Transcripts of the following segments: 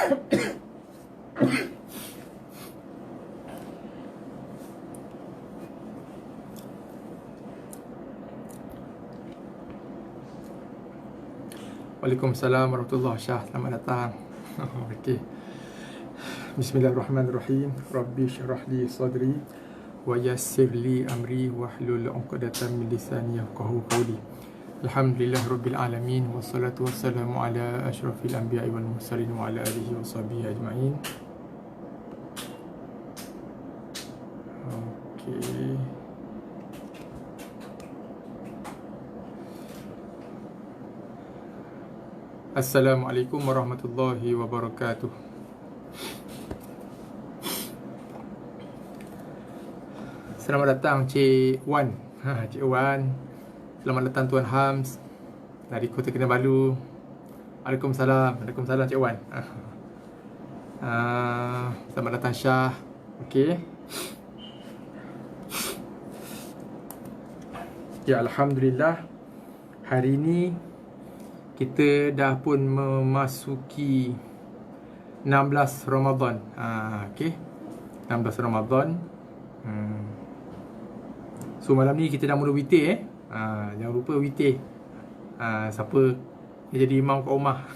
Waalaikumsalam warahmatullahi wabarakatuh. Selamat datang. Okey. Bismillahirrahmanirrahim. Rabbi syrah li sadri wa yassir li amri wahlul 'uqdatam min lisani yafqahu qawli. Alhamdulillahirabbil alamin wassalatu wassalamu ala asyrafil anbiya'i wal mursalin wa ala alihi washabihi ajma'in. Okey. Assalamualaikum warahmatullahi wabarakatuh. Selamat datang Cik Wan. Cik Wan. Selamat datang Tuan Hams dari Kota Kinabalu. Waalaikumsalam. Waalaikumsalam Cik Wan. Selamat datang Syah. Okey. Ya, alhamdulillah. Hari ini kita dah pun memasuki 16 Ramadan. Okey. 16 Ramadan. So malam ni kita dah mula witir jangan lupa witir. Siapa yang jadi imam kat rumah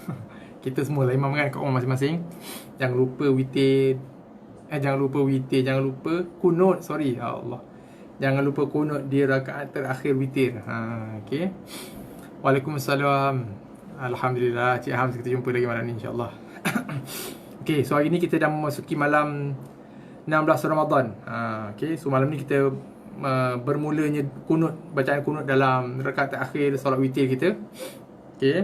kita semua lah imam kan kat rumah masing-masing. Jangan lupa witir. Jangan lupa kunut. Sorry, ya Allah. Jangan lupa kunut di rakaat terakhir witir. Okey. Waalaikumsalam. Alhamdulillah, Cik Hams, kita jumpa lagi malam ni insyaAllah. Okay, so hari ni kita dah memasuki malam 16 Ramadan. Okay, so malam ni kita bermulanya kunut, bacaan kunut dalam rakaat terakhir solat witir kita. Okay,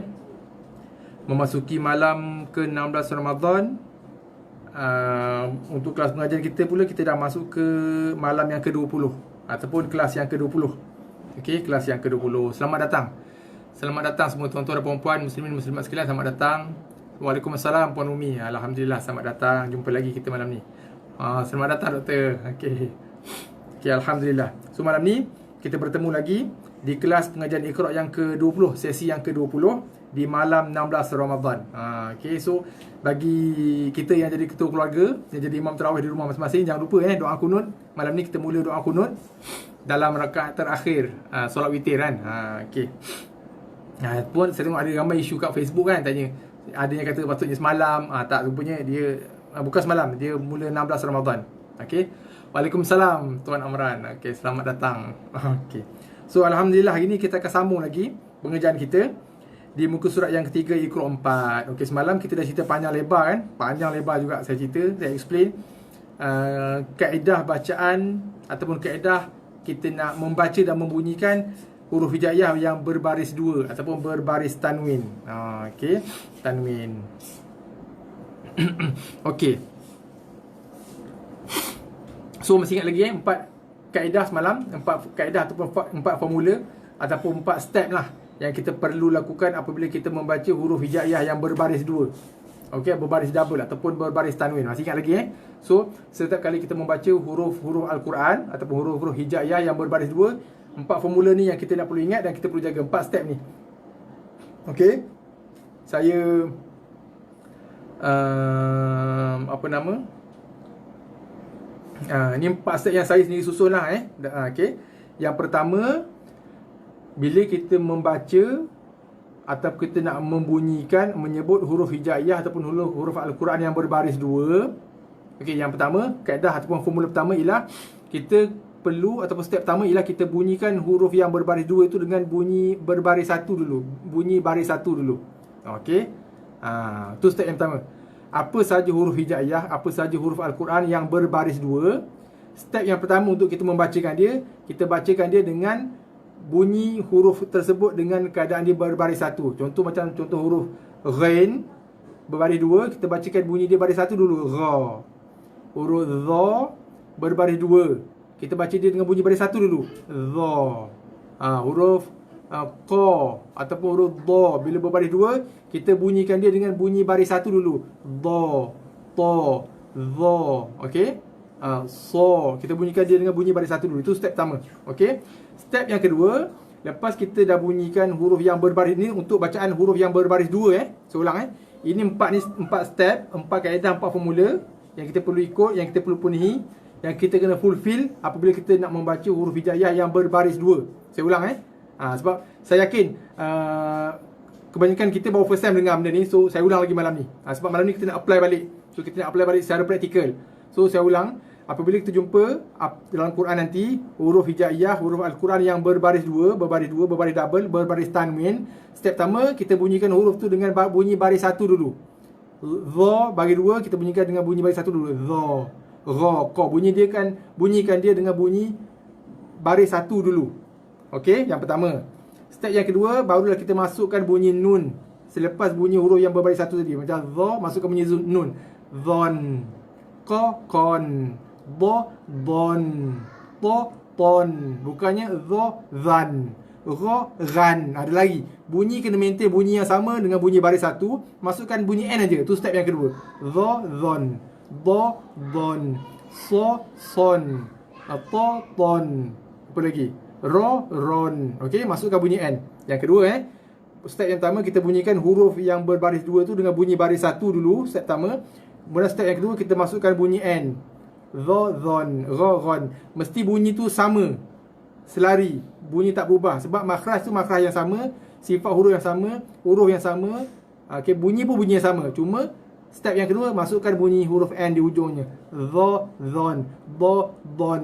memasuki malam ke-16 Ramadan. Untuk kelas pengajian kita pula, kita dah masuk ke malam yang ke-20 ataupun kelas yang ke-20. Okay, kelas yang ke-20. Selamat datang. Selamat datang semua tuan-tuan dan puan-puan, muslimin muslimat sekalian, selamat datang. Waalaikumsalam Puan Umi. Alhamdulillah, selamat datang. Jumpa lagi kita malam ni. Selamat datang doktor. Okey. Okey, alhamdulillah. So malam ni kita bertemu lagi di kelas pengajian Iqra yang ke-20, sesi yang ke-20 di malam 16 Ramadan. Okey, so bagi kita yang jadi ketua keluarga, yang jadi imam tarawih di rumah masing-masing, jangan lupa doa kunut. Malam ni kita mula doa kunut dalam rakaat terakhir solat witir kan. Okey. Pun saya tengok ada ramai isu kat Facebook kan, tanya ada yang kata patutnya semalam. Tak, rupanya dia bukan semalam, dia mula 16 Ramadan. Okey. Waalaikumsalam Tuan Amran. Okey, selamat datang. Okey. So alhamdulillah, hari ni kita akan sambung lagi pengajian kita di muka surat yang ketiga Iqra 4. Okey, semalam kita dah cerita panjang lebar kan? Panjang lebar juga saya cerita, saya explain kaedah bacaan ataupun kaedah kita nak membaca dan membunyikan huruf hijaiyah yang berbaris dua ataupun berbaris tanwin. Okey, tanwin. Okey. So masih ingat lagi 4 kaedah semalam, 4 kaedah ataupun 4 formula ataupun 4 step lah yang kita perlu lakukan apabila kita membaca huruf hijaiyah yang berbaris dua. Okey, berbaris double ataupun berbaris tanwin. Masih ingat lagi So, setiap kali kita membaca huruf-huruf Al-Quran ataupun huruf-huruf hijaiyah yang berbaris dua, 4 formula ni yang kita nak perlu ingat dan kita perlu jaga 4 step ni. Okey. Saya ni 4 step yang saya sendiri susun lah Okey. Yang pertama, bila kita membaca atau kita nak membunyikan, menyebut huruf hijaiyah ataupun huruf Al-Quran yang berbaris dua. Okey, yang pertama, kaedah ataupun formula pertama ialah kita perlu ataupun step pertama ialah kita bunyikan huruf yang berbaris dua itu dengan bunyi berbaris satu dulu. Bunyi baris satu dulu. Okey. Itu step yang pertama. Apa sahaja huruf hijaiyah, apa sahaja huruf Al-Quran yang berbaris dua, step yang pertama untuk kita membacakan dia, kita bacakan dia dengan bunyi huruf tersebut dengan keadaan dia berbaris satu. Contoh huruf ghain berbaris dua, kita bacakan bunyi dia baris satu dulu. Gha. Huruf dha berbaris dua, kita baca dia dengan bunyi baris satu dulu. Dha. Huruf qa ataupun huruf dha bila berbaris dua, kita bunyikan dia dengan bunyi baris satu dulu. Dha, ta, dha. Okey? So, kita bunyikan dia dengan bunyi baris satu dulu. Itu step pertama. Okey? Step yang kedua, lepas kita dah bunyikan huruf yang berbaris ni untuk bacaan huruf yang berbaris dua Saya ulang Ini empat step, 4 kaedah, 4 formula yang kita perlu ikut, yang kita perlu penuhi, yang kita kena fulfill apabila kita nak membaca huruf hijaiyah yang berbaris 2. Saya ulang sebab saya yakin kebanyakan kita baru first time dengar benda ni. So saya ulang lagi malam ni. Sebab malam ni kita nak apply balik. So kita nak apply balik secara praktikal. So saya ulang, apabila kita jumpa dalam Quran nanti huruf hijaiyah, huruf Al-Quran yang berbaris 2, berbaris double, berbaris tanwin, step pertama kita bunyikan huruf tu dengan bunyi baris 1 dulu. Dha bagi 2 kita bunyikan dengan bunyi baris 1 dulu. Dha, ra, qa. Bunyikan dia dengan bunyi baris 1 dulu. Okey, yang pertama. Step yang kedua, barulah kita masukkan bunyi nun selepas bunyi huruf yang berbaris 1 tadi. Macam dha, masukkan bunyi nun. Dhon, qa, qon, dha, dhon, ta, ton. Bukannya dha, dhan, ra, ran. Ada lagi. Bunyi kena maintain bunyi yang sama dengan bunyi baris 1. Masukkan bunyi n aja. Tu step yang kedua. Dha, dhon, dha, dhon, sa, son, ta, ton. Apa lagi? Ra, ron. Okey, masukkan bunyi n. Yang kedua step yang pertama kita bunyikan huruf yang berbaris 2 tu dengan bunyi baris 1 dulu, step pertama. Kemudian step yang kedua kita masukkan bunyi n. Dha, dhon, ra, ron. Mesti bunyi tu sama, selari, bunyi tak berubah. Sebab makhraj tu makhraj yang sama, sifat huruf yang sama, huruf yang sama. Okey, bunyi pun bunyi yang sama. Cuma step yang kedua masukkan bunyi huruf n di hujungnya. Dha, dhon, dha, dhon.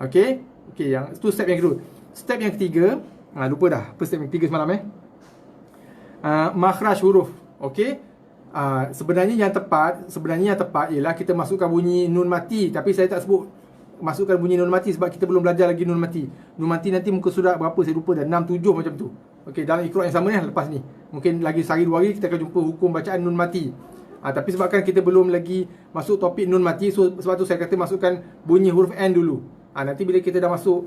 Okey? Okey, yang itu step yang kedua. Step yang ketiga, lupa dah apa step yang ketiga semalam makhraj huruf. Okey? Sebenarnya yang tepat ialah kita masukkan bunyi nun mati, tapi saya tak sebut masukkan bunyi nun mati sebab kita belum belajar lagi nun mati. Nun mati nanti muka surat berapa saya lupa dah, 6 7 macam tu. Okey, dalam Iqra yang sama lepas ni. Mungkin lagi sehari 2 hari kita akan jumpa hukum bacaan nun mati. Tapi sebabkan kita belum lagi masuk topik nun mati, so sebab tu saya kata masukkan bunyi huruf n dulu. Nanti bila kita dah masuk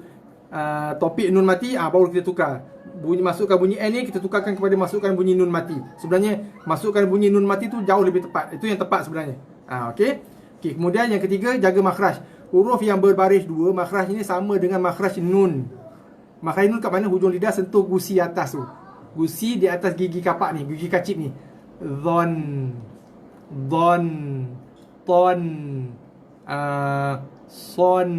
topik nun mati, baru kita tukar. Masukkan bunyi n ni kita tukarkan kepada masukkan bunyi nun mati. Sebenarnya masukkan bunyi nun mati tu jauh lebih tepat. Itu yang tepat sebenarnya. Okey. Kemudian yang ketiga, jaga makhraj. Huruf yang berbaris 2, makhraj ini sama dengan makhraj nun. Makhraj nun kat mana? Hujung lidah sentuh gusi atas tu. Gusi di atas gigi kapak ni, gigi kacip ni. Dhon, don, ton, son.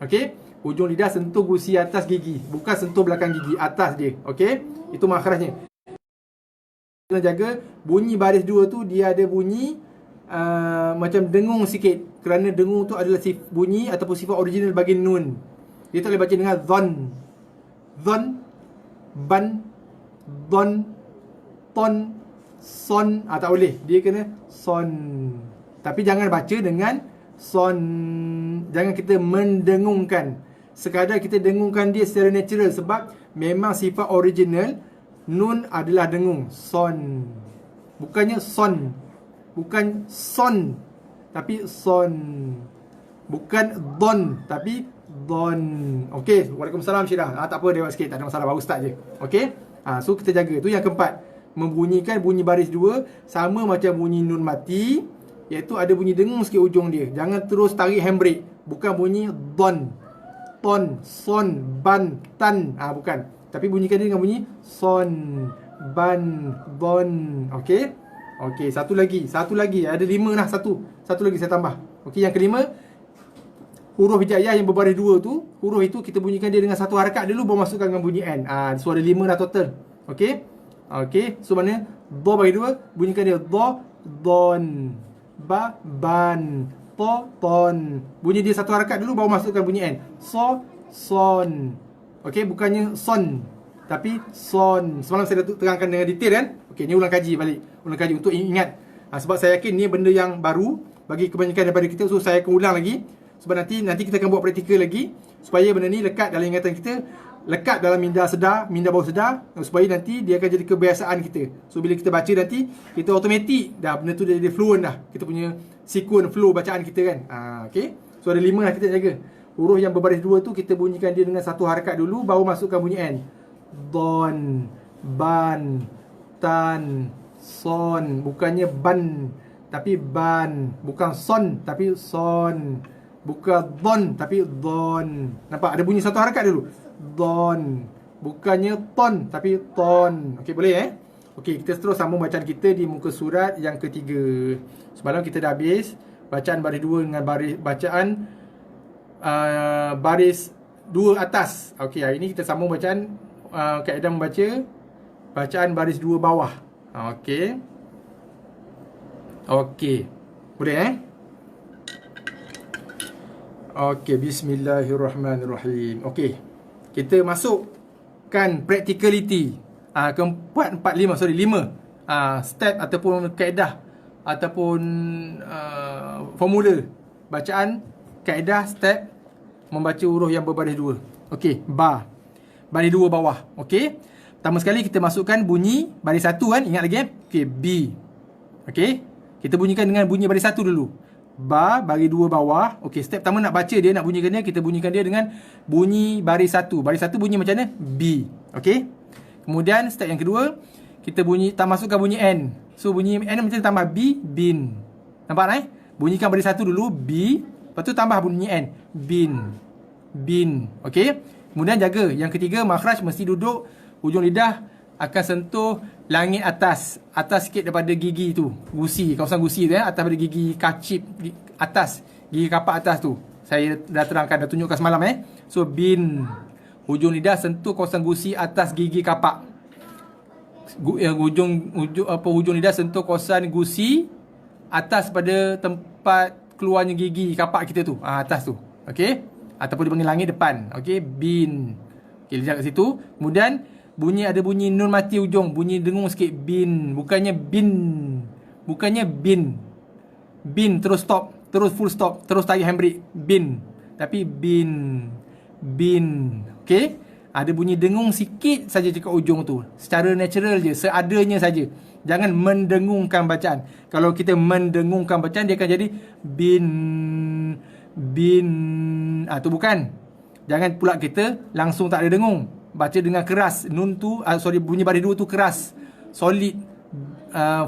Okey? Hujung lidah sentuh gusi atas gigi, bukan sentuh belakang gigi, atas dia. Okey? Itu makhrajnya. Kena jaga bunyi baris 2 tu dia ada bunyi macam dengung sikit. Kerana dengung tu adalah bunyi ataupun sifat original bagi nun. Dia tak boleh baca dengan dhon. Dhon, ban, don, ton, son. Tak boleh. Dia kena son. Tapi jangan baca dengan son. Jangan kita mendengungkan. Sekadar kita dengungkan dia secara natural. Sebab memang sifat original nun adalah dengung. Son. Bukannya son. Bukan son, tapi son. Bukan don, tapi don. Okey, Waalaikumsalam Syirah. Tak apa, lewat sikit, tak ada masalah, baru start je. Okey. So kita jaga. Tu yang keempat. Membunyikan bunyi baris 2 sama macam bunyi nun mati, iaitu ada bunyi dengung sikit ujung dia. Jangan terus tarik handbrake. Bukan bunyi don, ton, son, ban, tan. Bukan. Tapi bunyikan dia dengan bunyi son, ban, don. Okey. Okey, satu lagi. Ada 5 dah, satu lagi saya tambah. Okey, yang kelima, huruf hijaiyah yang berbaris 2 tu, huruf itu kita bunyikan dia dengan satu harakat dulu, baru masukkan dengan bunyi n. So ada 5 dah total. Okey. Okey, so mana dha bagi 2, bunyikan dia dha, don, ba, ban, to, ton. Bunyi dia satu harakat dulu, baru masukkan bunyi n. So, son. Okey, bukannya son, tapi son. Semalam saya dah terangkan dengan detail kan. Okey, ni ulang kaji balik. Ulang kaji untuk ingat. Sebab saya yakin ni benda yang baru bagi kebanyakan daripada kita. So saya akan ulang lagi. Sebab nanti kita akan buat praktikal lagi, supaya benda ni lekat dalam ingatan kita, lekat dalam minda sedar, minda bawah sedar, supaya nanti dia akan jadi kebiasaan kita. So bila kita baca nanti, kita automatik dah benda tu dah jadi fluent dah. Kita punya sequence flow bacaan kita kan. Okey. So ada 5 lah kita jaga. Huruf yang berbaris 2 tu kita bunyikan dia dengan satu harakat dulu, baru masukkan bunyi n. Don, ban, tan, son. Bukannya ban, tapi ban. Bukan son, tapi son. Bukan don, tapi don. Nampak? Ada bunyi satu harakat dulu. Don. Bukannya ton, tapi ton. Okey, boleh Okey, kita terus sambung bacaan kita di muka surat yang ketiga. Semalam kita dah habis bacaan baris 2 dengan baris bacaan baris 2 atas. Okey, hari ni kita sambung bacaan kaedah membaca bacaan baris 2 bawah. Okey. Okey. Boleh Okey, bismillahirrahmanirrahim. Okey. Kita masukkan practicality. Keempat, 5 step ataupun kaedah ataupun formula bacaan kaedah step membaca huruf yang berbaris 2. Okey, baris 2 bawah. Okey. Pertama sekali kita masukkan bunyi baris 1 kan, ingat lagi Okey, B. Okey. Kita bunyikan dengan bunyi baris 1 dulu. Baris 2 bawah. Okey, step pertama nak baca dia, nak bunyikan dia, kita bunyikan dia dengan bunyi baris 1. Baris 1 bunyi macam mana? B. Okey. Kemudian step yang kedua, kita masukkan bunyi N. So bunyi N macam tambah B, bin. Nampak Bunyikan baris 1 dulu, B. Lepas tu tambah bunyi N, bin. Okey. Kemudian jaga yang ketiga, makhraj mesti duduk hujung lidah akan sentuh langit atas sikit daripada gigi tu, gusi, kawasan gusi tu atas pada gigi kacip atas, gigi kapak atas tu. Saya dah terangkan, dah tunjukkan semalam So bin, hujung lidah sentuh kawasan gusi atas gigi kapak. Hujung lidah sentuh kawasan gusi atas pada tempat keluarnya gigi kapak kita tu, atas tu. Okey, ataupun dipanggil langit depan. Okey, bin. Okey, lihat kat situ. Kemudian ada bunyi nun mati hujung, bunyi dengung sikit, bin, bukannya bin terus stop, terus full stop, terus tarik handbrake, bin, tapi bin. Okey, ada bunyi dengung sikit saja dekat ujung tu, secara natural je, seadanya saja. Jangan mendengungkan bacaan. Kalau kita mendengungkan bacaan, dia akan jadi bin. Tu bukan. Jangan pula kita langsung tak ada dengung. Baca dengan keras. Nun tu, bunyi baris 2 tu keras, solid,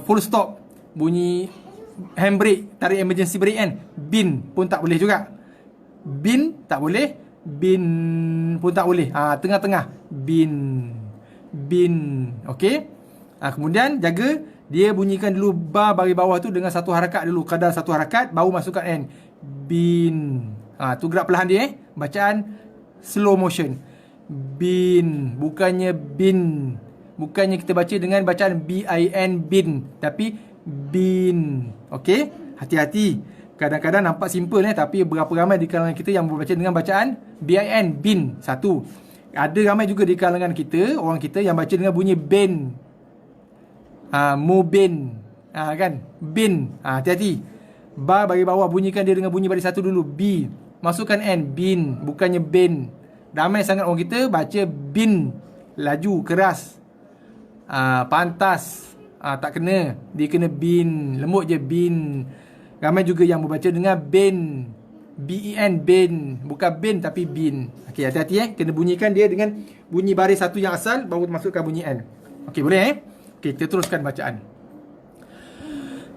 full stop. Bunyi handbrake, tarik emergency brake kan. Bin pun tak boleh juga. Bin tak boleh. Bin pun tak boleh. Tengah-tengah. Bin. Okey. Kemudian jaga dia bunyikan dulu baris bawah tu dengan satu harakat dulu, kadar satu harakat, baru masukkan N. Bin. Tu gerak perlahan dia bacaan slow motion. Bin, bukannya bin. Bukannya kita baca dengan bacaan B-I-N, bin, tapi bin. Okey, hati-hati. Kadang-kadang nampak simple tapi berapa ramai di kalangan kita yang membaca dengan bacaan B-I-N, bin. Satu. Ada ramai juga di kalangan kita, orang kita yang baca dengan bunyi ben. Mubin. Kan? Bin. Hati-hati. Baris bawah bunyikan dia dengan bunyi baris 1 dulu, B. Masukkan N, bin, bukannya ben. Ramai sangat orang kita baca bin, laju, keras, pantas, tak kena. Dia kena bin, lembut je, bin. Ramai juga yang membaca dengan ben, B-E-N, ben, bukan ben tapi bin. Okey, hati-hati kena bunyikan dia dengan bunyi baris 1 yang asal, baru masukkan bunyi N. Okey, boleh Okey, kita teruskan bacaan.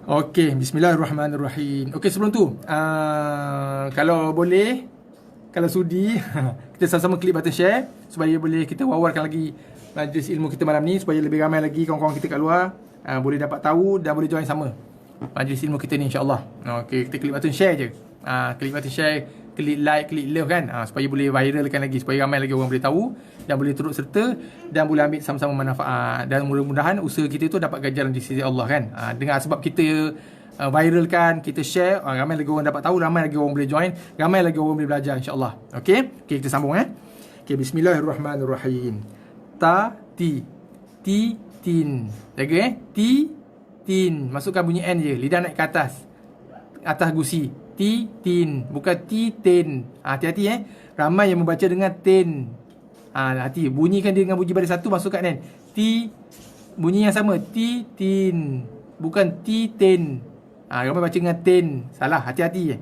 Okey, bismillahirrahmanirrahim. Okey, sebelum tu, kalau boleh, kalau sudi, kita sama-sama klik button share supaya boleh kita wawarkan lagi majlis ilmu kita malam ni, supaya lebih ramai lagi kawan-kawan kita kat luar boleh dapat tahu dan boleh join sama majlis ilmu kita ni, insya-Allah. Okey, kita klik button share je. Klik button share, klik like, klik love kan, supaya boleh viralkan lagi, supaya ramai lagi orang boleh tahu dan boleh turut serta dan boleh ambil sama-sama manfaat, dan mudah-mudahan usaha kita tu dapat ganjaran di sisi Allah kan. Dengan sebab kita viralkan, kita share, ramai lagi orang dapat tahu, ramai lagi orang boleh join, ramai lagi orang boleh belajar, insya-Allah. Okey, kita sambung Okey, bismillahirrahmanirrahim. Tin. Jaga tin. Masukkan bunyi N je, lidah naik ke atas gusi. Tin, bukan tin. Hati-hati ramai yang membaca dengan tin. Hati, bunyikan dia dengan bunyi baris 1, masukkan N. Bunyi yang sama, tin, bukan tin. Ramai baca dengan tin. Salah, hati-hati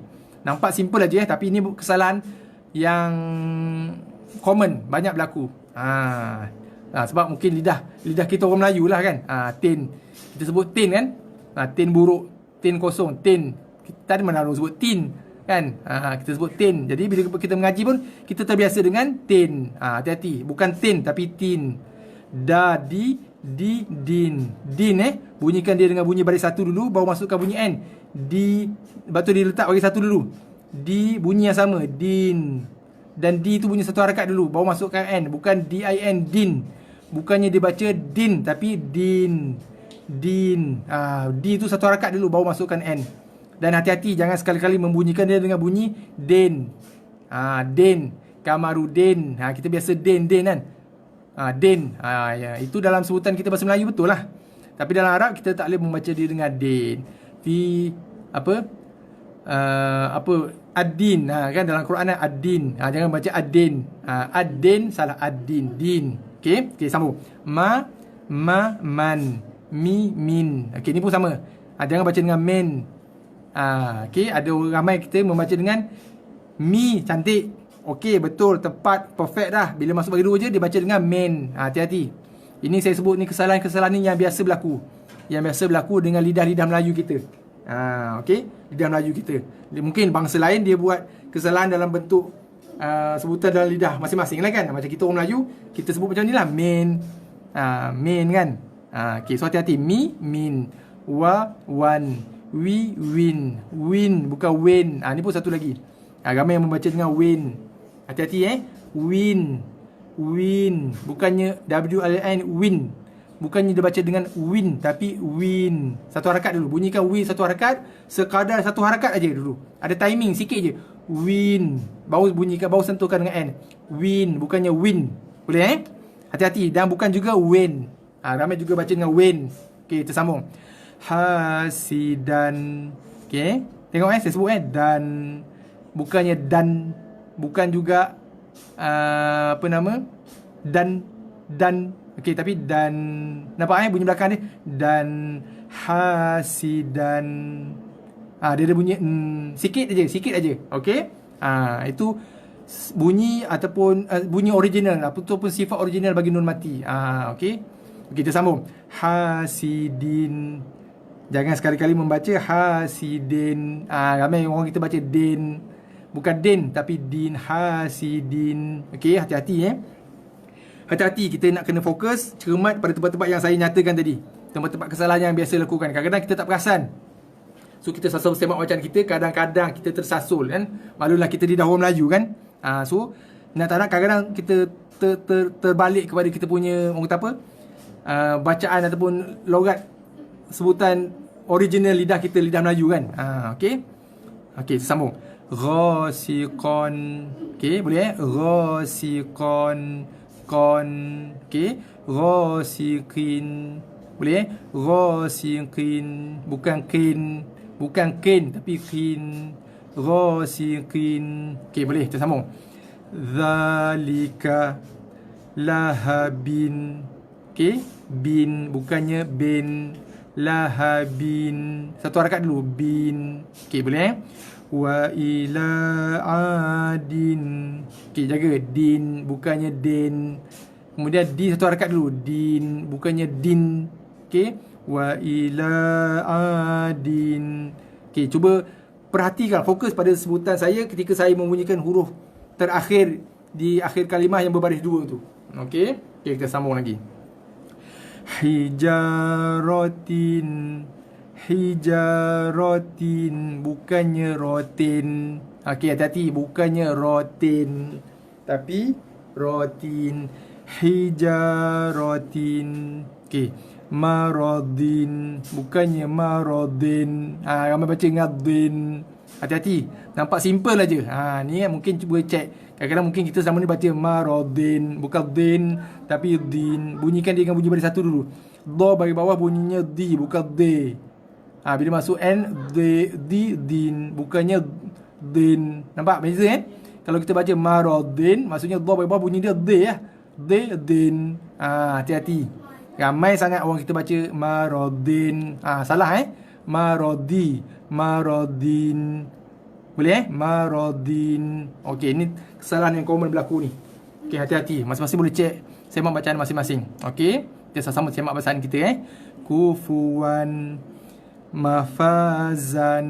Nampak simple aja tapi ini kesalahan yang common, banyak berlaku. Sebab mungkin lidah kita orang Melayu lah kan. Tin. Kita sebut tin kan. Tin buruk, tin kosong, tin. Kita ada mana orang sebut tin kan. Kita sebut tin. Jadi bila kita mengaji pun kita terbiasa dengan tin. Hati-hati, bukan tin tapi tin. Dadi, din. Din bunyikan dia dengan bunyi baris satu dulu, baru masukkan bunyi N. Di, lepas tu dia letak baris satu dulu. Di bunyi yang sama, din. Dan di tu bunyi satu harakat dulu, baru masukkan N. Bukan din, din. Bukannya dia baca din, tapi din. Din. Di tu satu harakat dulu, baru masukkan N. Dan hati-hati, jangan sekali-kali membunyikan dia dengan bunyi den. Den. Kamarudin. Kita biasa den kan. Den. Ya. Itu dalam sebutan kita bahasa Melayu betul lah. Tapi dalam Arab kita tak boleh membaca dia dengan den. Ad-din. Kan dalam Quran ad-din. Jangan baca ad-din. Ad-din salah, ad-din. Din. Okey, sambung. Man, mi, min. Okey, ni pun sama. Jangan baca dengan men. Okey, ada ramai kita membaca dengan mi, cantik. Okey, betul, tepat, perfect dah. Bila masuk bagi dua je, dia baca dengan men. Hati-hati. Ini saya sebut ni kesalahan-kesalahan ni yang biasa berlaku. Yang biasa berlaku dengan lidah-lidah Melayu kita. Okey, lidah Melayu kita. Mungkin bangsa lain dia buat kesalahan dalam bentuk sebutan dalam lidah masing-masing lah kan. Macam kita orang Melayu, kita sebut macam ni lah. Men. Men kan. Okey, so hati-hati. Mi, min. Wa, wan. Wi, win. Win, bukan wen. Ni pun satu lagi. Ramai yang membaca dengan win. Hati-hati win. Win. Bukannya W-I-N, win. Bukannya dia baca dengan win, tapi win. Satu harakat dulu. Bunyikan win satu harakat. Sekadar satu harakat aja dulu. Ada timing sikit je. Win. Baru bunyikan, baru sentuhkan dengan N. Win. Bukannya win. Boleh Hati-hati. Dan bukan juga wen. Ramai juga baca dengan wen. Okey, tersambung. Hasidan. Okey. Tengok saya sebut dan. Bukannya dan. Bukan juga dan. Okey, tapi dan. Nampak bunyi belakang dia? Dan hasidan. Dia ada bunyi sikit aja. Okey? Itu bunyi ataupun bunyi original ataupun sifat original bagi nun mati. Okey. Kita sambung. Hasidin. Jangan sekali-kali membaca hasidin. Ramai orang kita baca din. Bukan din, tapi din. Hasidin. Okey, hati-hati Hati-hati, kita nak kena fokus, cermat pada tempat-tempat yang saya nyatakan tadi. Tempat-tempat kesalahan yang biasa lakukan. Kadang-kadang kita tak perasan. So kita sasul semak bacaan kita, kadang-kadang kita tersasul kan. Malulah kita di dahulu Melayu kan. So nak tak nak kadang-kadang kita terbalik kepada kita punya orang kata apa? Bacaan ataupun logat sebutan original lidah kita, lidah Melayu kan. Okey. Okey, sambung. Ghasiqan. Okey, boleh Ghasiqan. Kon. Okey. Ghasiqin. Boleh Ghasiqin. Bukan kin. Bukan kin, tapi kin. Ghasiqin. Okey, boleh kita sambung. Zalika lahabin. Okey, bin, bukannya bin. Lahabin. Satu harakat dulu, bin. Okey, boleh Wa ila adin. Okey, jaga din, bukannya din. Kemudian di satu harakat dulu, din, bukannya din. Okey, wa ila adin. Okey, cuba perhatikan, fokus pada sebutan saya ketika saya membunyikan huruf terakhir di akhir kalimah yang berbaris dua tu. Okey, kita sambung lagi. Hijaratin. Hijaratin, bukannya rotin. Okey, hati-hati, bukannya rotin, tapi rotin. Hijaratin. Okey, maradin, bukannya maradin. Ramai baca dengan din. Hati-hati, nampak simple aja. Ni mungkin cuba cek. Kadang-kadang mungkin kita sama ni baca maradin, bukan din, tapi din. Bunyikan dia dengan bunyi baris satu dulu. Do bagi bawah bunyinya di, bukan de. Bila masuk N, di, din. Bukannya din. Nampak beza kan? Kalau kita baca maradin, maksudnya do bagi bawah bunyi dia de ya. De, din. Hati-hati. Ramai sangat orang kita baca maradin. Salah maradi. Maradin. Boleh maradin. Okey, ini kesalahan yang common berlaku ni. Okey, hati-hati. Masing-masing boleh cek semak bacaan masing-masing. Okey, kita sama-sama semak bacaan kita Kufuwan. Mafazan.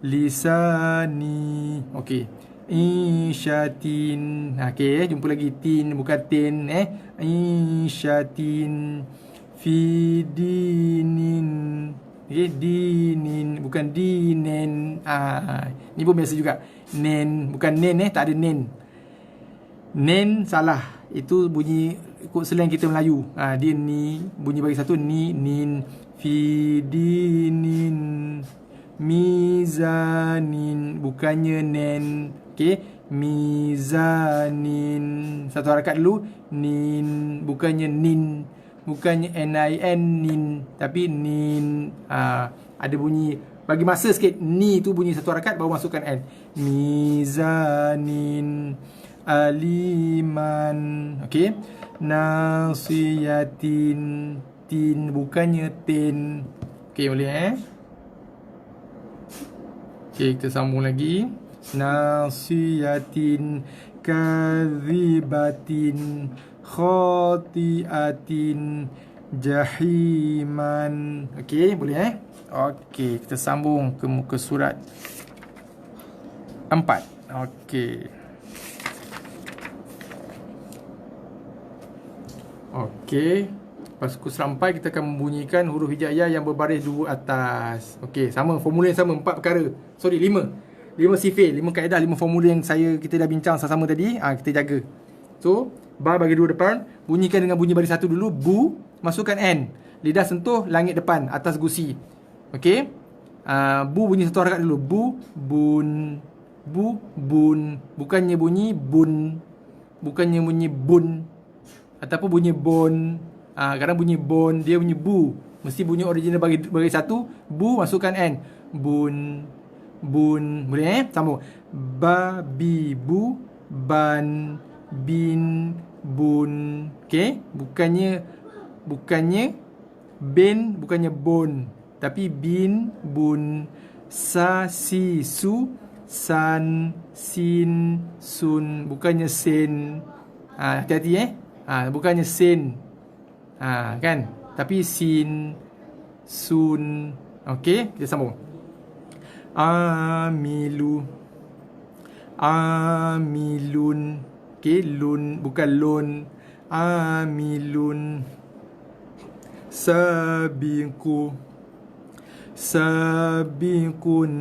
Lisani. Okey. Isyatin. Okey, jumpa lagi tin, bukan tin Isyatin. fi dinin. Okay, dinin, bukan dinen. Ni pun biasa juga. Nen, bukan nen tak ada nen. Nen salah. Itu bunyi ikut slang kita Melayu. Dia ni, bunyi bagi satu ni, nin. Fi dinin mizanin, bukannya nen. Okay, mizanin. Satu harakat dulu. Nin, bukannya nin. Bukannya nin, nin. Tapi nin. Ada bunyi, bagi masa sikit. Ni tu bunyi satu harakat, baru masukkan n. Mizanin aliman. Okay, nasiyatin. Tin, bukannya ten. Okay, boleh Okay, kita sambung lagi. Nasiyatin kadhibatin khati'atin jahiman. Okay, boleh Okay, kita sambung ke muka surat 4. Okay. Okay, lepas surat 4 kita akan membunyikan huruf hijaiyah yang berbaris dua atas. Okey, sama formula yang sama, 4 perkara. Sorry, 5 sifil, 5 kaedah, 5 formula yang kita dah bincang sama-sama tadi. Kita jaga. So, ba bagi dua depan, bunyikan dengan bunyi baris satu dulu. Bu, masukkan n. Lidah sentuh langit depan, atas gusi. Okey. Bu bunyi satu harakat dulu. Bu, bun. Bu, bun. Bukannya bunyi bun. Bukannya bunyi bun. Ataupun bunyi bon. Kadang bunyi bon, dia bunyi bu. Mesti bunyi original bagi satu. Bu, masukkan n. Bun. Bun. Boleh sambung. Ba, bi, bu. Ban. Bin. Bun. Okay. Bukannya ben, bukannya bon. Tapi bin, bun. Sa, si, su. San. Sin. Sun. Bukannya sen. Hati-hati bukannya sen. Kan? Tapi sin, sun. Okey, kita sambung. Amilu. Amilun. Okey, lun, bukan lun. Amilun. Sabiqu. Sabiqun.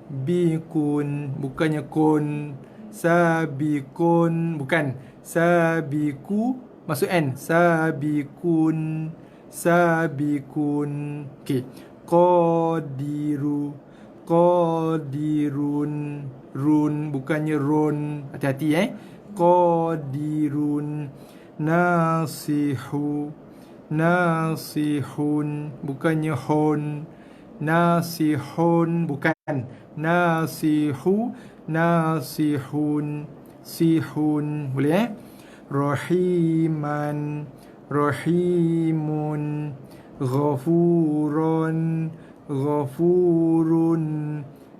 Bikun, bukannya kun. Sabiqun, bukan. Sabiqu, masuk n. Sabiqun. Sabiqun. Okey. Qadiru. Qadirun. Run, bukannya run. Hati-hati Qadirun. Nasihu. Nasihun, bukannya hon. Nasihun, bukan. Nasihu. Nasihun. Sihun. Boleh Rahiman. Rahimun. Ghafuron. Ghafurun.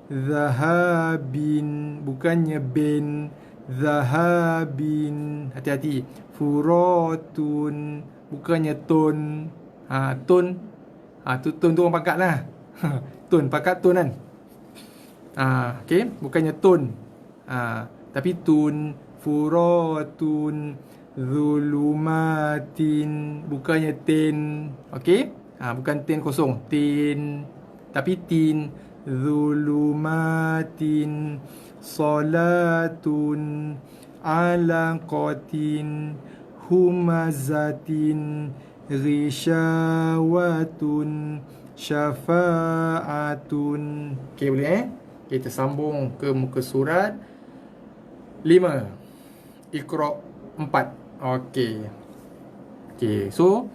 Zahabin, bukannya ben. Zahabin. Hati-hati. Furatun, bukannya ton. Ton. Ton tu orang pangkat lah. Ton, pangkat ton kan. Okay, bukannya ton. Tapi tun. Furatun. Zulumatin, bukannya ten. Okay, bukan ten kosong. Ten, tapi tin. Zulumatin. Salatun. Alaqatin. Humazatin. Rishawatun. Syafa'atun. Okay, boleh kita sambung ke muka surat 5. Iqra 4. Okay, so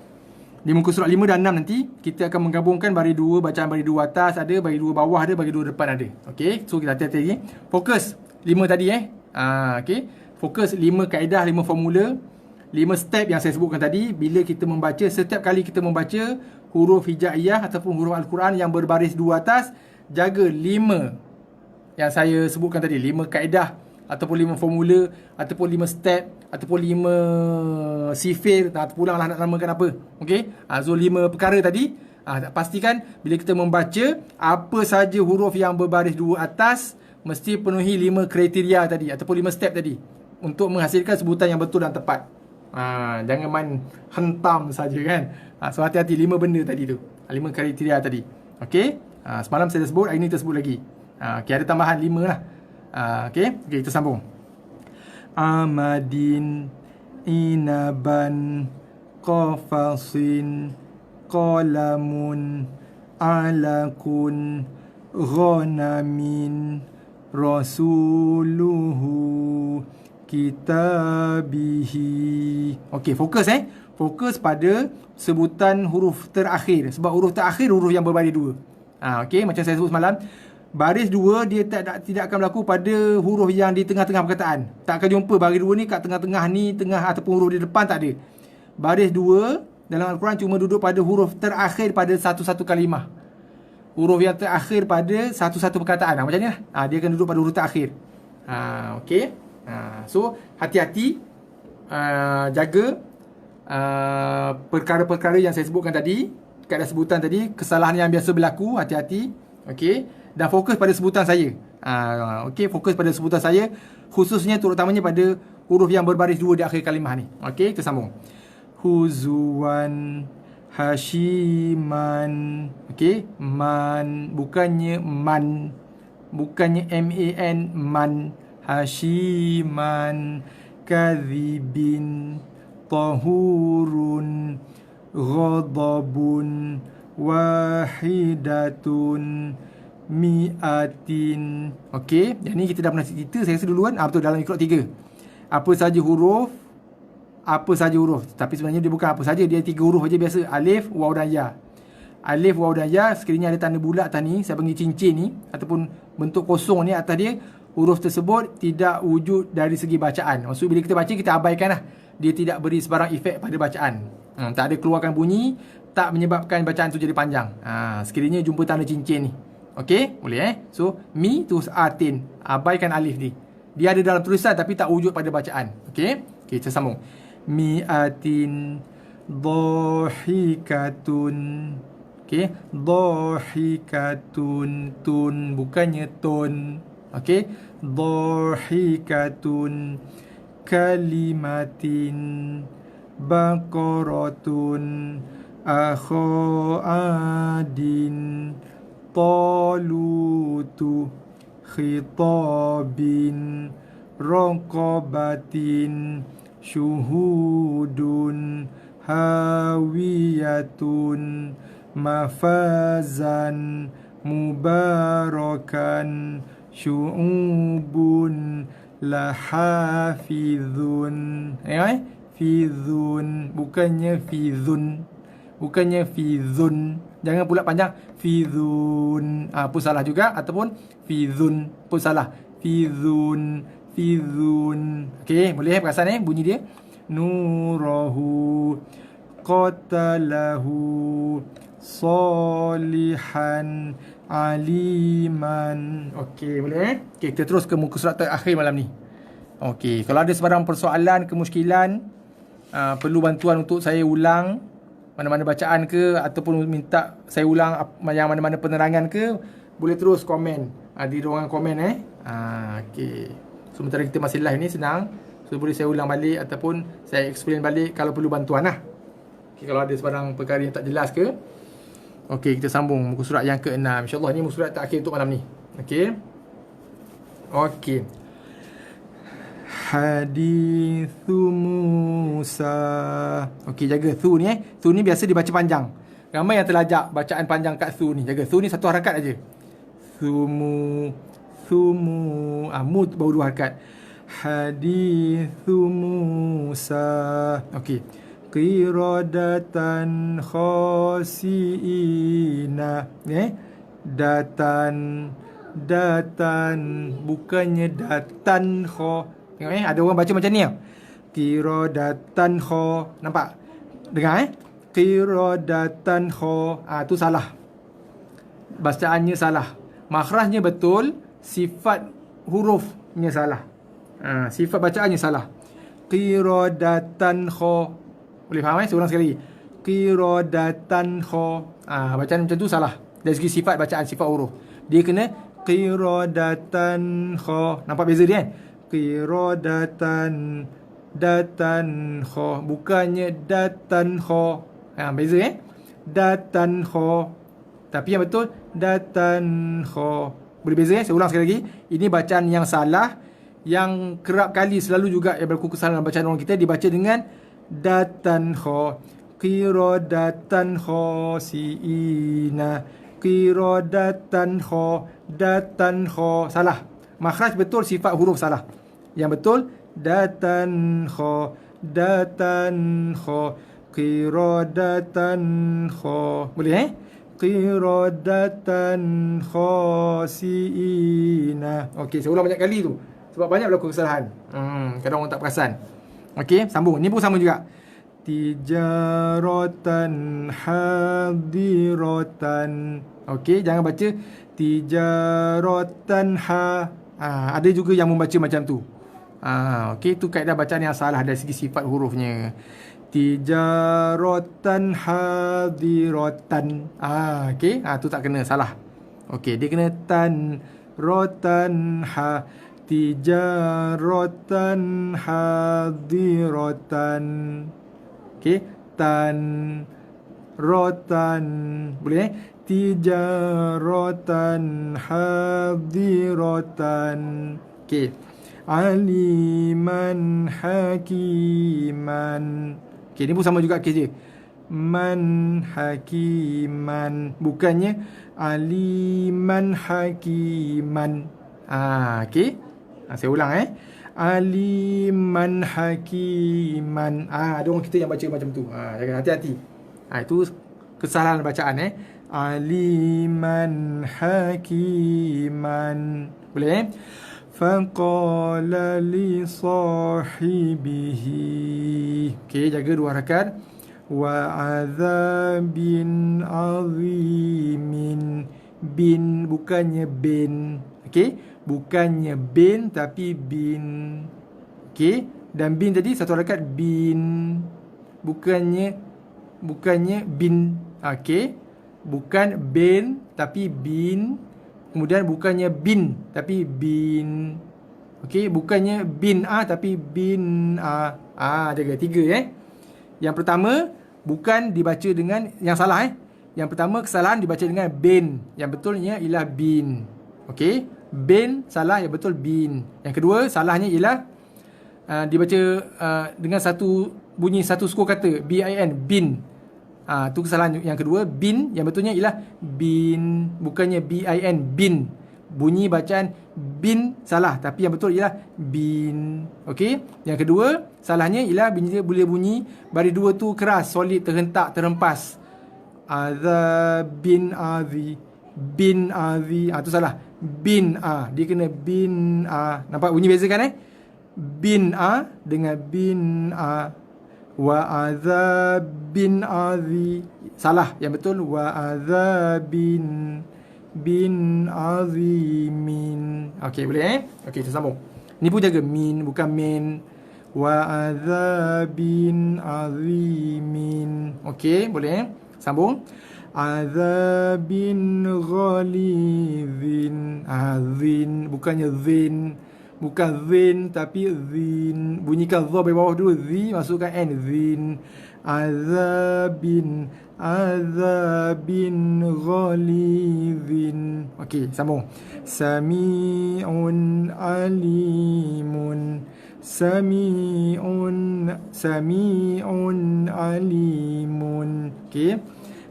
di muka surat 5 dan 6 nanti kita akan menggabungkan baris 2, bacaan baris 2 atas ada, baris 2 bawah ada, baris 2 depan ada. Okay, so kita hati-hati lagi. Fokus 5 tadi okay, fokus 5 kaedah, 5 formula, 5 step yang saya sebutkan tadi. Bila kita membaca, setiap kali kita membaca huruf hijaiyah ataupun huruf Al-Quran yang berbaris 2 atas, jaga 5 yang saya sebutkan tadi, 5 kaedah ataupun 5 formula ataupun 5 step ataupun 5 sifir, terpulang lah nak namakan apa. Okey, so 5 perkara tadi. Pastikan bila kita membaca apa saja huruf yang berbaris 2 atas mesti penuhi 5 kriteria tadi ataupun 5 step tadi untuk menghasilkan sebutan yang betul dan tepat. Jangan main hentam saja kan. So hati-hati 5 benda tadi tu. 5 kriteria tadi. Okey. Semalam saya dah sebut, hari ni kita sebut lagi. Okey, ada tambahan 5 lah. Okey, kita sambung. Amadin, inaban, qafasin, qalamun, alakun, ghanamin, rasuluhu, kitabihi. Okey, fokus Fokus pada sebutan huruf terakhir. Sebab huruf terakhir huruf yang berbaris 2. Okey, macam saya sebut semalam, baris 2 dia tidak akan berlaku pada huruf yang di tengah-tengah perkataan. Tak akan jumpa baris 2 ni kat tengah-tengah ni, tengah ataupun huruf di depan, tak ada. Baris 2 dalam Al-Quran cuma duduk pada huruf terakhir pada satu-satu kalimah. Huruf yang terakhir pada satu-satu perkataan. Macam ni lah. Dia akan duduk pada huruf terakhir. Okey. So, hati-hati. Jaga perkara-perkara yang saya sebutkan tadi, kat sebutan tadi, kesalahan yang biasa berlaku, hati-hati. Okey, dan fokus pada sebutan saya. Okey, fokus pada sebutan saya, khususnya terutamanya pada huruf yang berbaris 2 di akhir kalimah ni. Okey, kita sambung. Huzuwan, hashiman. Okey, man, bukannya man, bukannya man, man. Hashiman, kadhibin, tahurun, ghadabun, wahidatun, mi'atin. Okey, yang ni kita dah pernah cerita, saya rasa duluan. Betul, dalam Iqra 3. Apa saja huruf, tapi sebenarnya dia bukan apa saja, dia 3 huruf aja biasa. Alif, waw dan ya. Alif, waw dan ya, sekiranya ada tanda bulat atas ni, saya panggil cincin ni, ataupun bentuk kosong ni atas dia, huruf tersebut tidak wujud dari segi bacaan. Maksud bila kita baca, kita abaikan lah. Dia tidak beri sebarang efek pada bacaan. Tak ada keluarkan bunyi, tak menyebabkan bacaan tu jadi panjang. Sekiranya jumpa tanda cincin ni. Okey, boleh So, mi tu atin. Abaikan alif ni. Dia ada dalam tulisan tapi tak wujud pada bacaan. Okey, kita sambung. Mi'atin, dhahikatun. Okey, dhahikatun, tun, bukannya ton. Okey, dhahikatun, kalimatin, baqaratun, akhaadin, talutu, khitabin, raqabatin, syuhudun, hawiyatun, mafazan, mubarakan, syu'ubun, lahafidhun. Fidhun, bukannya fidhun, bukannya fidhun. Jangan pula panjang fidhun. Pun salah juga, ataupun fidhun pun salah. Fidhun. Okey, boleh perasan bunyi dia. Nurahu, qatalahu, solihan, aliman. Okey, boleh Okey, kita terus ke muka surat terakhir malam ni. Okey, kalau ada sebarang persoalan, kemusykilan, perlu bantuan untuk saya ulang mana-mana bacaan ke, ataupun minta saya ulang yang mana-mana penerangan ke, boleh terus komen di ruangan komen okey. Sementara kita masih live ni, senang. So boleh saya ulang balik ataupun saya explain balik kalau perlu bantuan lah. Okey, kalau ada sebarang perkara yang tak jelas ke. Okey, kita sambung muka surat yang ke-6. InsyaAllah ni muka surat terakhir untuk malam ni. Okey. Hadithu Musa. Okey, jaga thu ni Thu ni biasa dibaca panjang. Ramai yang terlajak bacaan panjang kat thu ni. Jaga thu ni satu harakat aja. Thumu. Mu baru 2 harakat. Hadithu Musa. Okey. Qiradatan khasiina. Datan, bukannya datan kho. Tengok ada orang baca macam ni Qiradatan kho. Nampak? Dengar Qiradatan kho. Tu salah. Bacaannya salah. Makhrajnya betul, sifat hurufnya salah. Sifat bacaannya salah. Qiradatan kho. Boleh faham Saya ulang sekali. Qiradatan kho. Bacaan macam tu salah. Dari segi sifat bacaan, sifat huruf. Dia kena qiradatan kho. Nampak beza dia Qiradatan, datan kho. Bukannya datan kho. Beza datan kho. Tapi yang betul datan kho. Boleh beza Saya ulang sekali lagi. Ini bacaan yang salah, yang kerap kali selalu juga yang berlaku kesalahan dalam bacaan orang kita, dibaca dengan datan kho. Qiradatan khasiina. Qiradatan kho. Datan kho. Salah. Makhraj betul, sifat huruf salah. Yang betul datan kho. Datan kho. Qiradatan kho. Boleh Qiradatan khasiina. Okey, saya ulang banyak kali tu sebab banyak berlaku kesalahan. Kadang orang tak perasan. Okey, sambung. Ni pun sama juga. Tijaratan hadiratan. Okey, jangan baca tijaratan ada juga yang membaca macam tu. Okey, tu kaedah bacaan yang salah dari segi sifat hurufnya. Tijaratan hadiratan. Okey, tu tak kena, salah. Okey, dia kena tan rotan tijaratan hadiratan. Okey, tan rotan. Boleh tijaratan hadiratan. Okey, aliman hakiman. Okey, ni pun sama juga kes dia. Man hakiman. Bukannya aliman hakiman. Okey. Saya ulang aliman hakiman. Ada orang kita yang baca macam tu. Jangan hati-hati. Itu kesalahan bacaan aliman hakiman. Boleh faqala li sahibihi. Okey, jaga 2 harakat. Wa azabin azimin. Bin bukannya bin. Okey, bukannya bin tapi bin. Okey, dan bin tadi satu harakat bin. Bukannya bin. Okey, bukan bin tapi bin. Kemudian bukannya bin tapi bin. Okey, bukannya bin tapi bin ada 3 Yang pertama bukan dibaca dengan yang salah Yang pertama kesalahan dibaca dengan bin. Yang betulnya ialah bin. Okey, bin salah, yang betul bin. Yang kedua salahnya ialah dibaca dengan satu bunyi satu skor kata bin, bin. Tu kesalahan yang kedua. Bin yang betulnya ialah bin, bukannya bin, bin. Bunyi bacaan bin salah, tapi yang betul ialah bin. Okey, yang kedua salahnya ialah dia boleh bunyi baris 2 tu keras, solid, terhentak, terhempas. Azabin azi, bin azi. Tu salah. Bin dia kena bin Nampak bunyi beza kan bin dengan bin wa azabin azi. Salah, yang betul wa azabin bin azimin. Okey, boleh Okey, kita sambung. Ni pun jaga min, bukan min. Wa azabin azimin. Okey, boleh sambung. Azabin ghalidhin. Zin, bukannya zin. Bukan zin tapi zin. Bunyikan dha bawah dulu, zi masukkan n, zin. Azabin ghalidhin. Okey, sambung. Sami'un alimun. Sami'un alimun. Okey.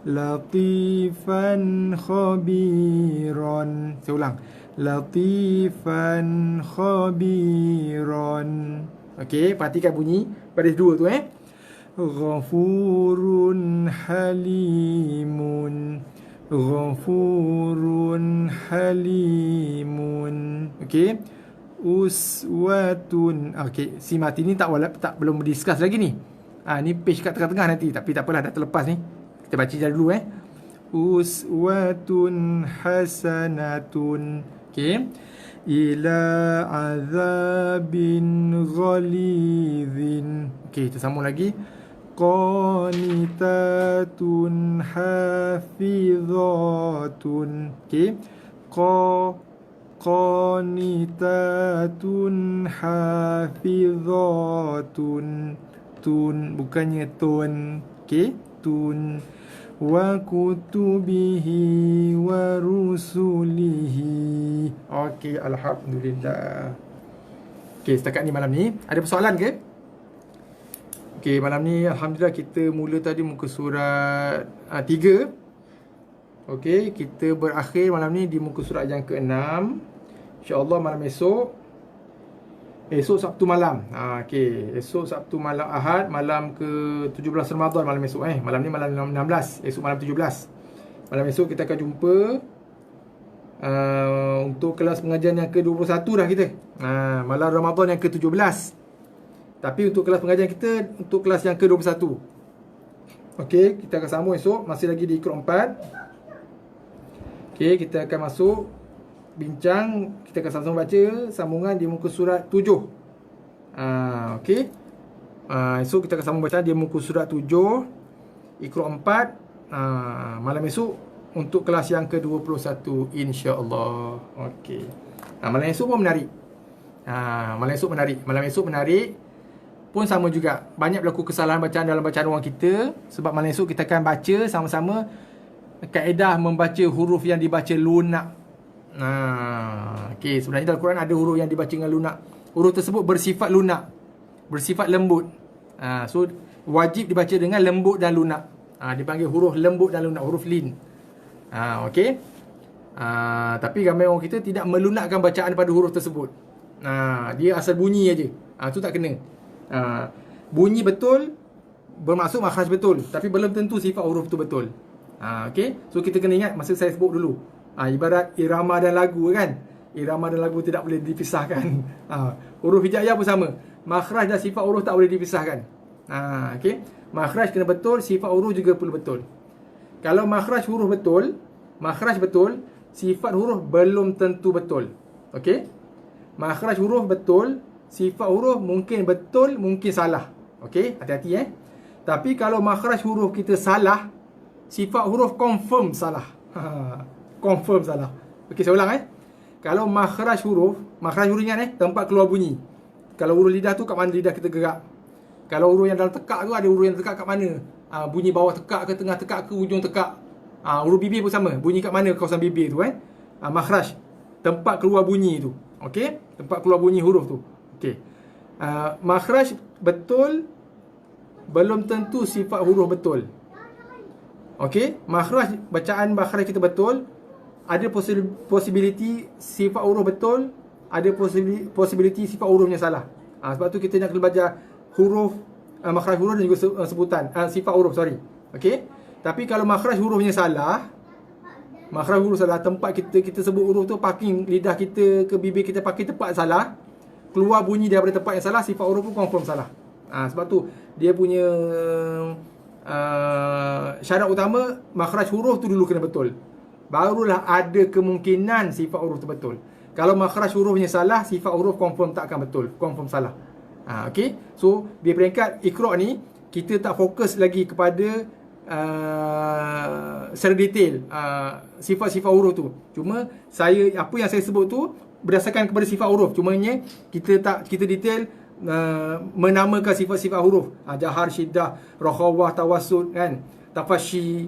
Latifan khabiran. Saya ulang. Latifan khabiran. Okey, perhatikan bunyi baris 2 tu Ghafurun halimun. Ghafurun halimun. Okey. Uswatun. Okey, si mati ni belum discuss lagi ni. Ni page kat tengah-tengah nanti, tapi tak apalah, dah terlepas ni. Kita baca je dulu Uswatun hasanatun. Okey. Ila azabin ghalidhin. Okey, kita sambung lagi. Qanitatun hafizatun. Okey. Qanitatun hafizatun. Tun bukannya tun. Okey. wa kutubihi wa rusulihi. Okey, alhamdulillah. Okey, setakat ni malam ni ada persoalan ke? Okey, malam ni alhamdulillah kita mula tadi muka surat 3. Okey, kita berakhir malam ni di muka surat yang ke-6. InsyaAllah malam esok Sabtu malam. Okey, esok Sabtu malam Ahad, malam ke-17 Ramadan malam esok. Malam ni malam 16, esok malam 17. Malam esok kita akan jumpa untuk kelas pengajian yang ke-21 dah kita. Malam Ramadan yang ke-17. Tapi untuk kelas pengajian kita, untuk kelas yang ke-21. Okey, kita akan sambung esok. Masih lagi di Iqra 4. Okey, kita akan masuk bincang. Kita akan sama-sama baca sambungan di muka surat 7. Okey. Esok kita akan sambung baca di muka surat 7 Iqra 4. Malam esok untuk kelas yang ke-21 insya-Allah. Okey. Malam esok pun menarik. Malam esok menarik pun sama juga. Banyak berlaku kesalahan bacaan dalam bacaan orang kita. Sebab malam esok kita akan baca sama-sama kaedah membaca huruf yang dibaca lunak. Okey, sebenarnya dalam Quran ada huruf yang dibaca dengan lunak. Huruf tersebut bersifat lunak, bersifat lembut. So wajib dibaca dengan lembut dan lunak. Dipanggil huruf lembut dan lunak, huruf lin. Okey. Tapi ramai orang kita tidak melunakkan bacaan pada huruf tersebut. Dia asal bunyi aja. Tu tak kena. Bunyi betul bermaksud makhraj betul, tapi belum tentu sifat huruf tu betul. Okey. So kita kena ingat masa saya sebut dulu. Ibarat irama dan lagu kan. Irama dan lagu tidak boleh dipisahkan. Huruf hijaiyah pun sama. Makhraj dan sifat huruf tak boleh dipisahkan. Okey. Makhraj kena betul, sifat huruf juga perlu betul. Kalau makhraj huruf betul, sifat huruf belum tentu betul. Okey. Makhraj huruf betul, sifat huruf mungkin betul, mungkin salah. Okey, hati-hati Tapi kalau makhraj huruf kita salah, sifat huruf confirm salah. Confirm salah. Okey, saya ulang Kalau makhraj huruf ingat tempat keluar bunyi. Kalau huruf lidah tu kat mana lidah kita gerak. Kalau huruf yang dalam tekak tu ada huruf yang tekak kat mana? Bunyi bawah tekak ke, tengah tekak ke, ujung tekak. Huruf bibir pun sama. Bunyi kat mana kawasan bibir tu makhraj, tempat keluar bunyi tu. Okey, tempat keluar bunyi huruf tu. Okey. Makhraj betul belum tentu sifat huruf betul. Okey, bacaan makhraj kita betul, ada possibility sifat huruf betul, ada possibility sifat hurufnya salah. Sebab tu kita nak kena baca huruf, makhraj huruf dan juga sebutan sifat huruf, Okey. Tapi kalau makhraj hurufnya salah, tempat kita sebut huruf tu, parking lidah kita ke bibir kita parking tempat salah, keluar bunyi daripada tempat yang salah, sifat huruf pun confirm salah. Sebab tu dia punya syarat utama makhraj huruf tu dulu kena betul. Barulah ada kemungkinan sifat huruf tu betul. Kalau makhraj hurufnya salah, sifat huruf confirm tak akan betul, confirm salah. Okey. So di peringkat Iqra ni kita tak fokus lagi kepada secara detail sifat-sifat huruf tu. Cuma apa yang saya sebut tu berdasarkan kepada sifat huruf. Cumanya kita detail menamakan sifat-sifat huruf. Jahar, syiddah, rakhawah, tawassut tafashi.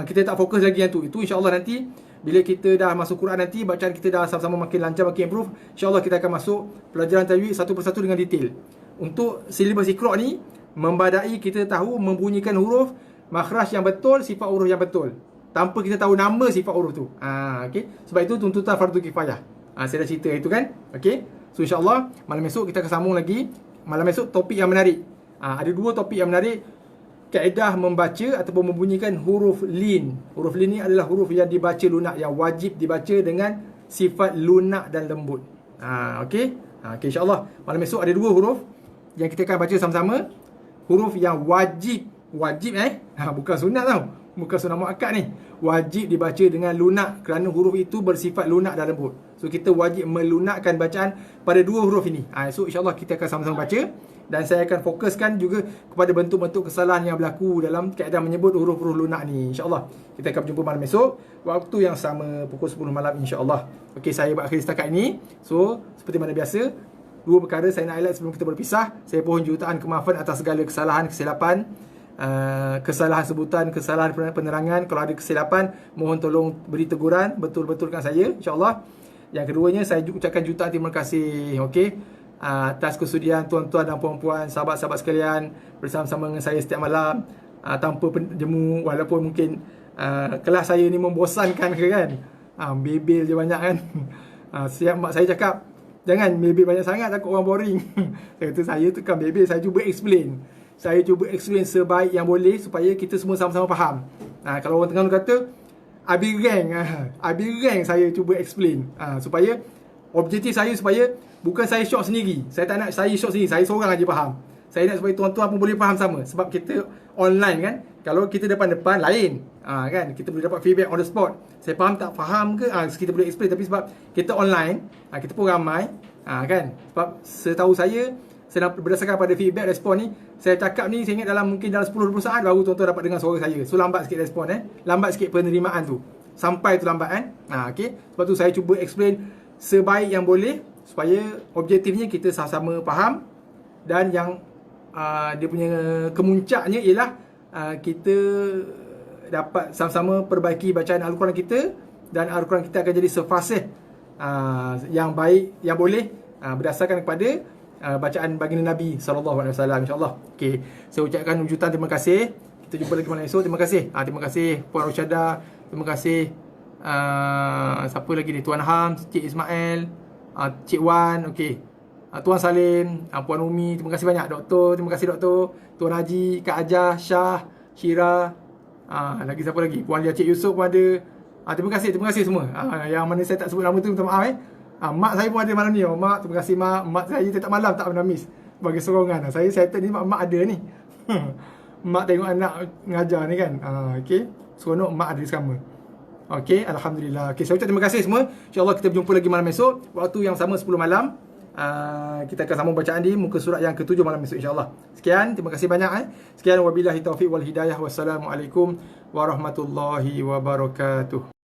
Kita tak fokus lagi yang tu. Itu insya-Allah nanti bila kita dah masuk Quran nanti, bacaan kita dah sama-sama makin lancar, makin improve, insya-Allah kita akan masuk pelajaran tajwid satu persatu dengan detail. Untuk silibus Iqra ni membadai kita tahu membunyikan huruf, makhraj yang betul, sifat huruf yang betul, tanpa kita tahu nama sifat huruf tu. Okey. Sebab itu tuntutan fardu kifayah. Saya dah cerita itu kan. Okey. So insya-Allah malam esok kita akan sambung lagi. Malam esok topik yang menarik. Ada dua topik yang menarik. Kaedah membaca ataupun membunyikan huruf lin. Huruf lin ni adalah huruf yang dibaca lunak, yang wajib dibaca dengan sifat lunak dan lembut. Okey. Okey, insya-Allah malam esok ada dua huruf yang kita akan baca sama-sama. Huruf yang wajib bukan sunat tau. Bukan sunat muakkad ni. Wajib dibaca dengan lunak kerana huruf itu bersifat lunak dan lembut. So kita wajib melunakkan bacaan pada dua huruf ini. So insya-Allah kita akan sama-sama baca. Dan saya akan fokuskan juga kepada bentuk-bentuk kesalahan yang berlaku dalam kaedah menyebut huruf-huruf lunak ni. InsyaAllah kita akan berjumpa malam esok, waktu yang sama, pukul 10 malam insyaAllah. Okey, saya berakhir setakat ini. So, seperti mana biasa, dua perkara saya nak highlight sebelum kita berpisah. Saya pohon jutaan kemaafan atas segala kesalahan, kesilapan kesalahan sebutan, kesalahan penerangan. Kalau ada kesilapan, mohon tolong beri teguran, betul-betulkan saya, insyaAllah. Yang keduanya, saya ucapkan jutaan terima kasih, okey, atas kesudian tuan-tuan dan puan-puan, sahabat-sahabat sekalian, bersama-sama dengan saya setiap malam, tanpa jemu, walaupun mungkin kelas saya ni membosankan ke kan, bebel je banyak kan. Siap mak saya cakap, jangan bebel banyak sangat, takut orang boring. Saya kata, saya tekan bebel, saya cuba explain. Saya cuba explain sebaik yang boleh supaya kita semua sama-sama faham. Kalau orang Terengganu kata Abi rank saya cuba explain. Supaya objektif saya supaya bukan saya syok sendiri. Saya tak nak saya syok sendiri, saya seorang aja faham. Saya nak supaya tuan-tuan pun boleh faham sama. Sebab kita online kan, kalau kita depan-depan lain, kan, kita boleh dapat feedback on the spot. Saya faham tak faham ke, kita boleh explain. Tapi sebab kita online, kita pun ramai, kan. Sebab setahu saya berdasarkan pada feedback respon ni, saya cakap ni, saya ingat mungkin dalam 10-20 saat baru tuan-tuan dapat dengar suara saya. So lambat sikit respon, lambat sikit penerimaan tu. Sampai tu lambat kan. Okay. Sebab tu saya cuba explain sebaik yang boleh supaya objektifnya kita sama-sama faham. Dan yang dia punya kemuncaknya ialah kita dapat sama-sama perbaiki bacaan Al-Quran kita, dan Al-Quran kita akan jadi sefasih yang baik yang boleh berdasarkan kepada bacaan baginda Nabi SAW, insyaAllah. Okay. Saya ucapkan jutaan terima kasih. Kita jumpa lagi malam esok. Terima kasih. Terima kasih Puan Rosyada. Terima kasih siapa lagi ni, Tuan Ham, Cik Ismail, Cik Wan, okay, Tuan Salim, Puan Umi. Terima kasih banyak. Doktor, terima kasih Doktor. Tuan Haji, Kak Ajah, Syah, Syira, lagi siapa lagi, Puan Lia, Cik Yusof pun ada. Terima kasih semua. Yang mana saya tak sebut nama tu, minta maaf. Mak saya pun ada malam ni. Mak, terima kasih mak. Mak saya tetap malam tak pernah miss bagi sokongan. Saya settle ni mak ada ni. Mak tengok anak ngajar ni kan. Okay, seronok mak ada sama. Okay, Alhamdulillah. Okay, saya ucap terima kasih semua. InsyaAllah kita berjumpa lagi malam esok, waktu yang sama 10 malam. Kita akan sambung bacaan di muka surat yang ke-7 malam esok, insyaAllah. Sekian, terima kasih banyak. Sekian, wabillahi taufiq wal hidayah. Wassalamualaikum warahmatullahi wabarakatuh.